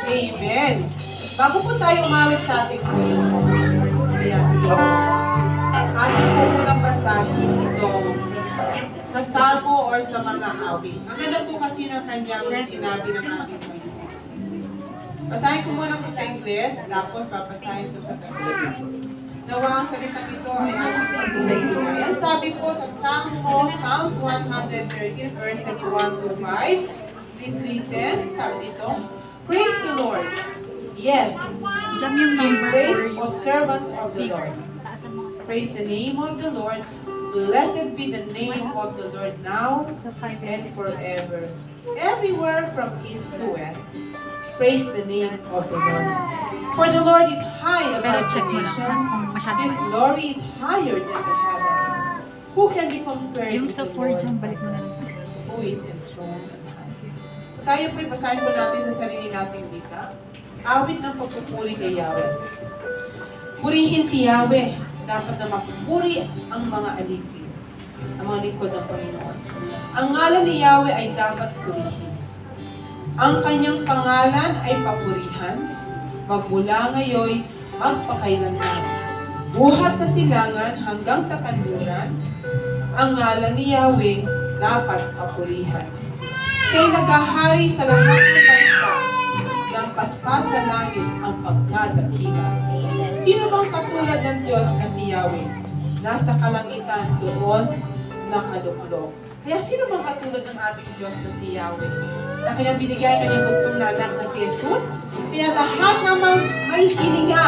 Amen. Bago po tayo umawit sa ating ayan, so, ating po munang basahin ito sa salmo or sa mga awit. Ang ganda po kasi ng kanyang sinabi ng ating Panginoon. Basahin ko muna po sa Ingles, tapos babasahin ko sa Tagalog. Nawa ang salitang ito ay ating pagtulay. Yan sabi po sa Psalms 113 verses 1 to 5. Please listen. Sabi dito, praise the Lord. Yes. Give praise, O servants of the Lord. Praise the name of the Lord. Blessed be the name of the Lord now and forever. Everywhere from east to west. Praise the name of the Lord. For the Lord is high above the nations. His glory is higher than the heavens. Who can be compared Yung with sa the 4 Lord? dyan, balik mo na lang sa Who is enthroned on high. So tayo po'y basahin po natin sa sarili nating wika. Awit ng pagpupuri kay Yahweh. Purihin si Yahweh. Dapat na mapupuri ang mga alipin, ang mga lingkod ng Panginoon. Ang ngalan ni Yahweh ay dapat purihin. Ang kanyang pangalan ay papurihan, magmula ngayon, magpakailanman. Buhat sa silangan hanggang sa kanluran, ang ngalan ni Yahweh dapat papurihan. Siya'y naghahari sa lahat ng bansa, ng paspas sa langit ang pagkadakila. Sino bang katulad ng Diyos na si Yahweh? Nasa kalangitan doon nakaluklok. Kaya sino bang katulad ng ating Diyos na si Yahweh? Na kanyang binigay kanyang bugtong na anak na si Jesus? Kaya lahat naman may hininga,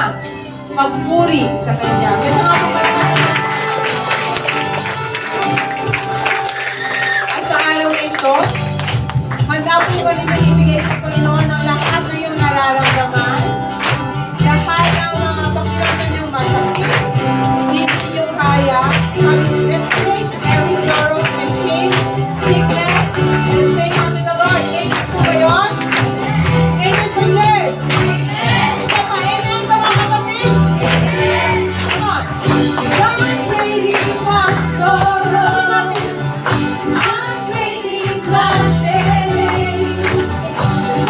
magpuri sa Kanya. Kaya sa mga kapatid, at sa araw na ito, handa po ba rin na ibigay sa Panginoon ng lahat na iyong nararamdaman? Lahat ng mga pakiramdam niyong masakit, hindi niyo kaya, let's break every sorrow and shame, sickness, and say unto the Lord. Amen po ba yun? Amen po, church? Isa pa, amen ba mga kapatid? Come on. God trading my sorrow, I'm trading my shame,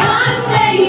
I'm trading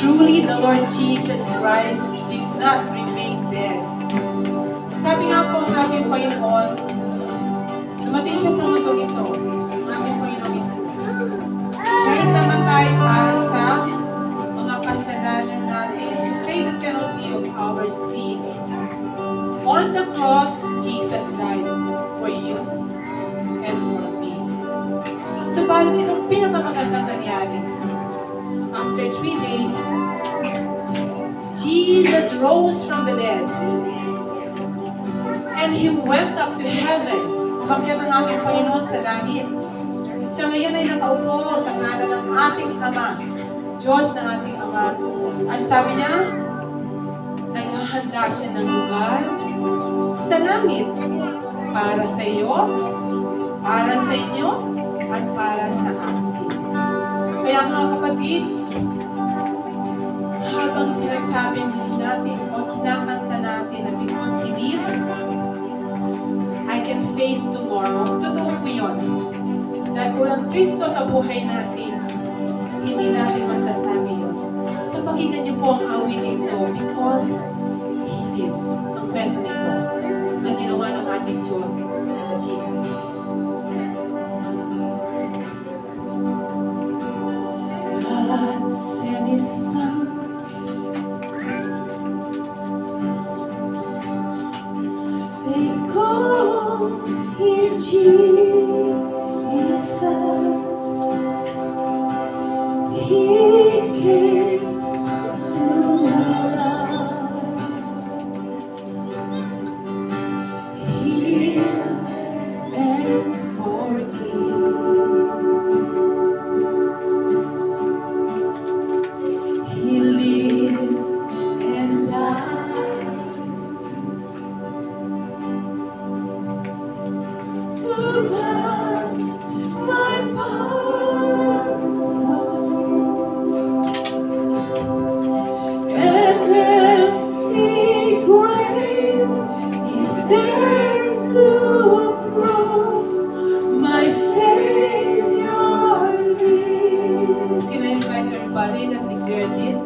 Truly, the Lord Jesus Christ did not remain dead. Sabi nga po ang ating Panginoon, dumating siya sa mundong ito, ang ating Panginoon Jesus. Siya ay namatay para sa mga kasalanan natin. He paid the penalty of our sins. On the cross, Jesus died for you and for me. So, parang itong pinakamagandang nangyari. After 3 days, Jesus rose from the dead. And He went up to heaven. Umakyat ang ating Panginoon sa langit. Siya ngayon ay nakaupo sa kanan ng ating Ama, Diyos ng ating Ama. At sabi niya, naghahanda siya ng lugar sa langit para sa iyo, para sa inyo, at para sa akin. Kaya mga kapatid, habang sinasabi natin o kinakanta natin na because He lives, I can face tomorrow. Totoo po yun. Dahil walang Kristo sa buhay natin, hindi natin masasabi yun. So pakinggan niyo po ang awit nito, because He lives. Ang kwento nito, na ginawa ng ating Diyos na naging. God sent His Son. They call Him Jesus. He came to love, heal, and forgive. He lived and died to buy my pardon. An empty grave is there to prove my Savior lives. Can I invite everybody to declare this?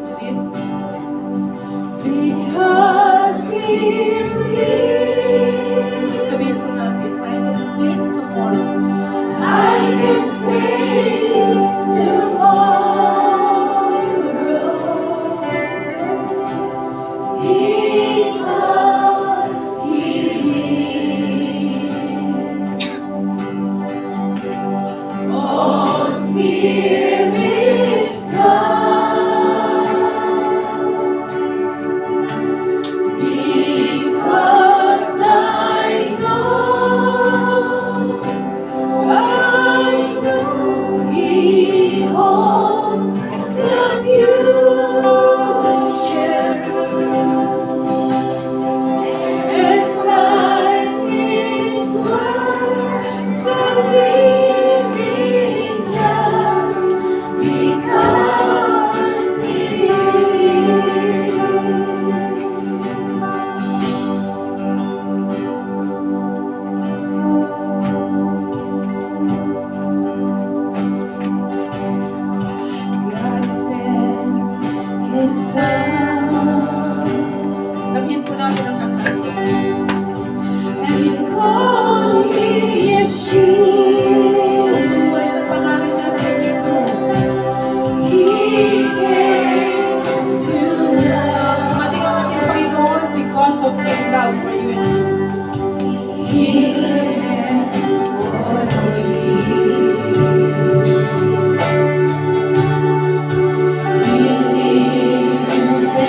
Because He lives. Sabihin po natin, I can face tomorrow. I can face tomorrow. Because He lives. All fear is gone. Because I know He holds the future. And life is worth the living just because He lives. God sent His Son. Sabihin po natin ang kanta. And He called Him Yeshua. Ang pangalan niya sa Hebrew. He came to love. Dumating ang ating Panginoon because of His love for you and me. He lived for me. He lived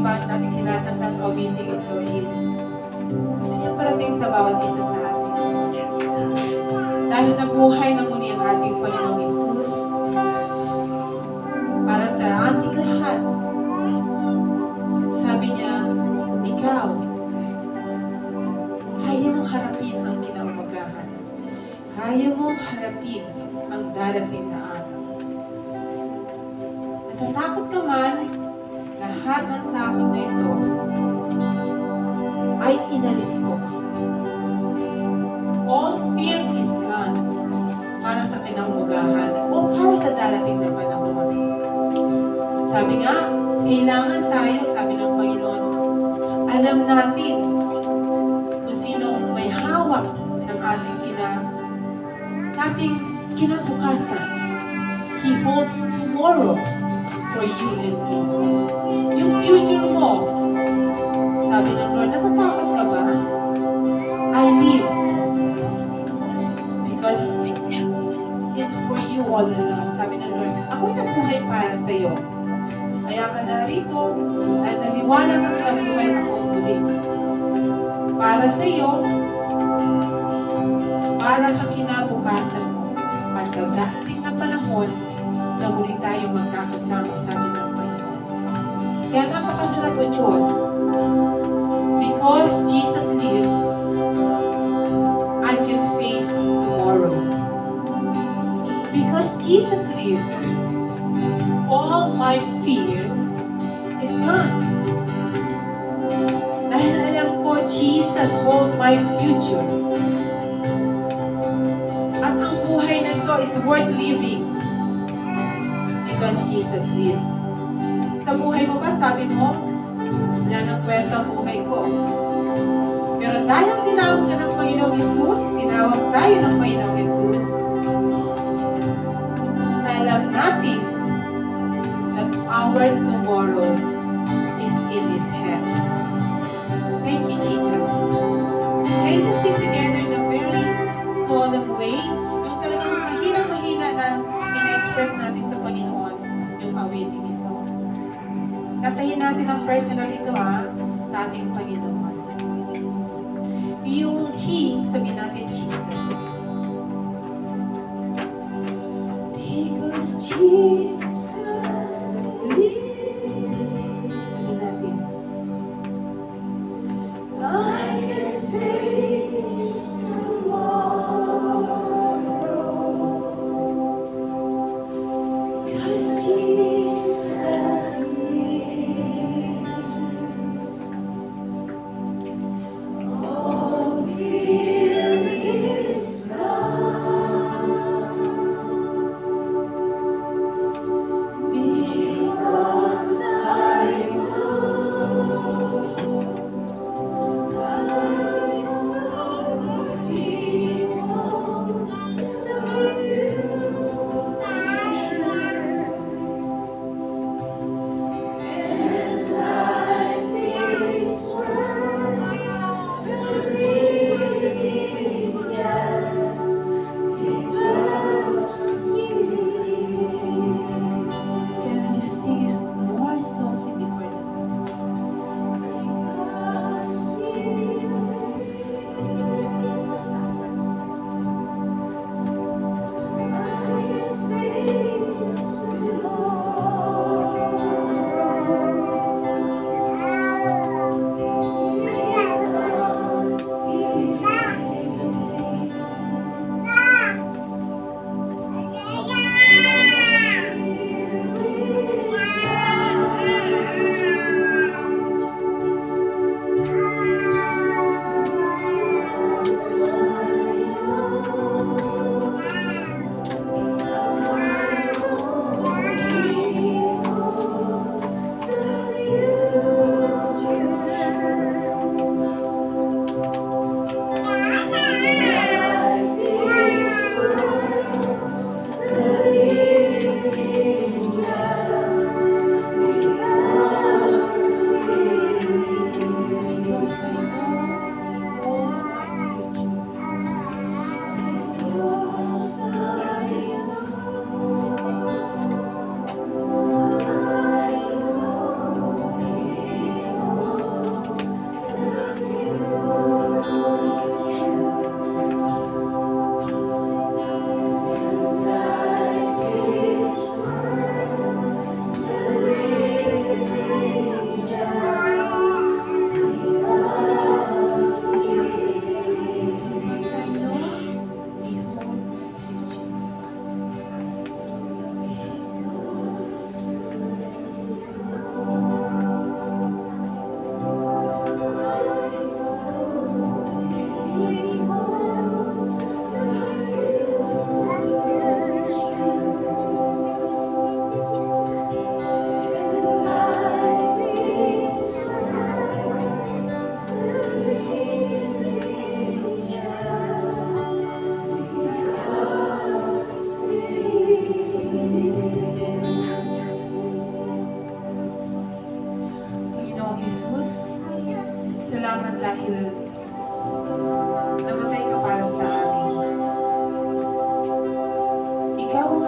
iba natin kinakantang awiting ito is gusto niya parating sa bawat isa sa atin. Dahil nabuhay na muli ang ating Panginoong Hesus para sa ating lahat. Sabi niya, ikaw, kaya mong harapin ang kinaumagahan. Kaya mong harapin ang darating na araw. Natatakot ka man, lahat ng takot na ito ay inalis ko. All fear is gone para sa kinaumagahan o para sa darating na panahon. Sabi nga, kailangan tayo, sabi ng Panginoon, alam natin kung sino may hawak ng ating kinabukasan. He holds tomorrow for you and me. Yung future mo, sabi ng Lord, natatakot ka ba? I live because it's for you all along. Sabi ng Lord, ako'y nabuhay para sa iyo. Kaya ka narito at naliwanag ang nabuhay ako muli. Para sa iyo, para sa kinabukasan mo, at sa dating na panahon na muli tayong magkakasama, sabi ng Panginoon. Kaya napakasarap o Diyos. Because Jesus lives, I can face tomorrow. Because Jesus lives, all my fear is gone. Dahil alam ko, Jesus hold my future. At ang buhay na ito is worth living because Jesus lives. Sa buhay mo ba, sabi mo, wala nang kwenta ang buhay ko. Pero dahil tinawag ka ng Panginoong Hesus, tinawag tayo ng Panginoong Hesus, alam natin that our tomorrow is in His hands. Thank you, Jesus. Can you just sing together in a very solemn way? Yung talagang mahina na ina-express natin sa Panginoon yung awiting ito. Katahin natin ang personal ito sa ating Panginoon. Yung He, sabihin natin Jesus. Because Jesus lives. Sabihin natin. I can face tomorrow. Because Jesus lives. All fear is gone. Because I know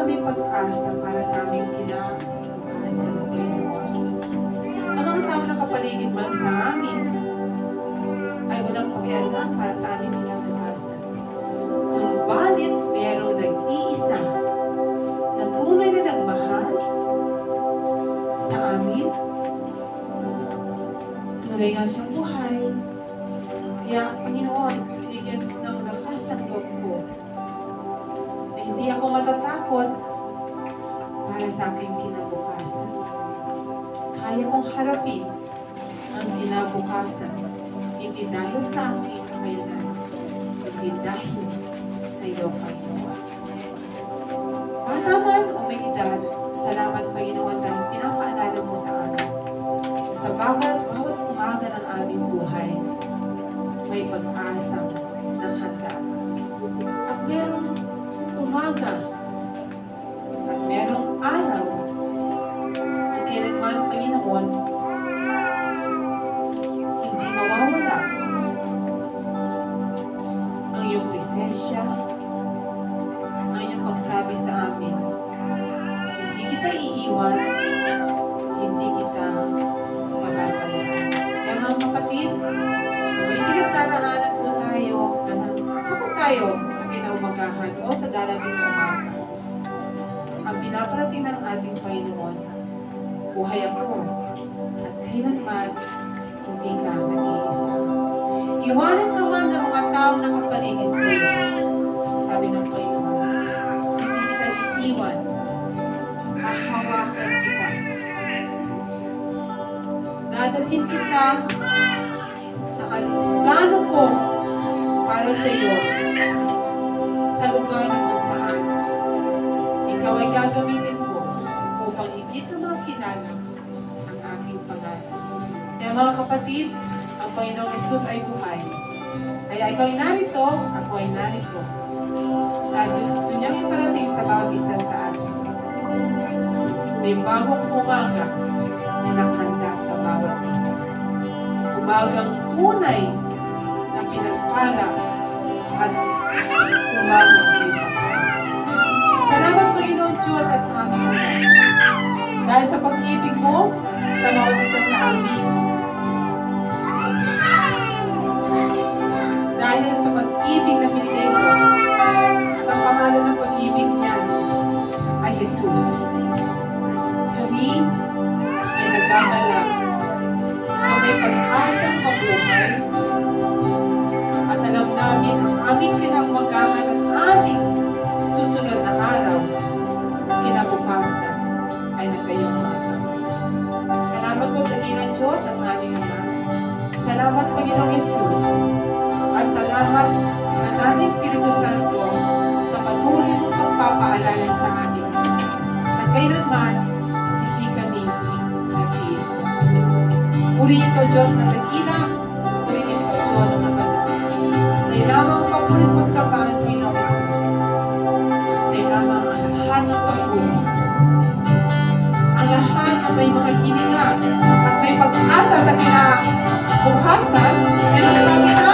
kami pag-asa para sa aming kinabukasan, Panginoon. Ang mga tao na kapaligid man sa amin ay walang pakialam para sa aming kinabukasan. Subalit, merong nag-iisa na tunay na nagmahal sa amin. Tunay nga siyang buhay. Kaya, Panginoon, binigyan mo ng lakas ang loob ko na hindi ako matatakot para sa aking kinabukasan. Kaya kong harapin ang kinabukasan, hindi dahil sa aking kailan, hindi dahil sa iyo, Panginoon. Bata man o may edad, salamat, Panginoon, dahil pinapaalala mo sa amin. Sa bawat umaga ng aming buhay, may pag-asang nakahanda. At merong umaga at merong araw na kailanman, Panginoon, hindi mawawala ang iyong presensya, ang iyong pagsabi sa amin. Hindi kita iiwan, hindi kita mababalikan. Kaya mga kapatid, may pinagdaraanan po tayo na takot tayo sa kinaumagahan o sa darating na umaga. Ang pinaparating ng ating Panginoon, buhay ako at kailanman hindi ka nag-iisa. Iwanan ka man ng mga taong nakapaligid sa iyo. Sabi ng Panginoon, hindi kita iiwan, hahawakan kita. Dadalhin kita sa plano ko para sa iyo sa lugar na nasaan. Ikaw ay gagamitin ko upang higit na makilala ang aking pangalan. Kaya mga kapatid, ang Panginoong Hesus ay buhay. Kaya ikaw ay narito, ako ay narito. Dahil gusto niyang iparating sa bawat isa sa atin. May bagong umaga na nakahanda sa bawat isa. Umagang tunay na pinagpala at umagang may pagkas. Salamat, Panginoon Diyos at aming Ama. Dahil sa pag-ibig mo sa bawat isa sa amin. Dahil sa pag-ibig na binigay mo at ang pangalan ng pag-ibig niya ay Jesus. Kami ay nagagalak na may pag-asang mabuhay at alam namin ang aming kinaumagahan at aming susunod na araw kinabukasan ay nasa iyo, mga Panginoon. Salamat po, Dakilang Diyos at aming Ama. Salamat, Panginoong Hesus. At salamat na Nanay Espiritu Santo sa patuloy mong pagpapaalala sa amin na kailanman hindi kami nag-iisa. Purihin ka, Diyos na dakila. Purihin ka, Diyos na banal. Sa ilamang papulit pagsabahan, Panginoong Hesus. Sa ilamang ang lahat ng pagpulit. Ang lahat na may mga hininga at may pag-asa sa kinabukasan ay nagsabi na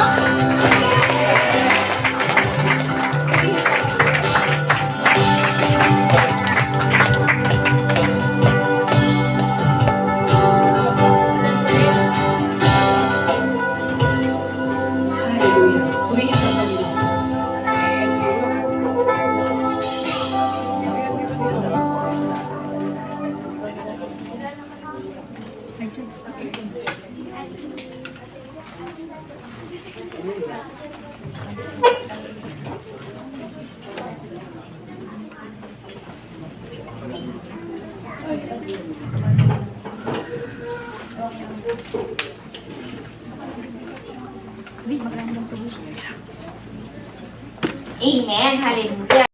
Amen. Hallelujah.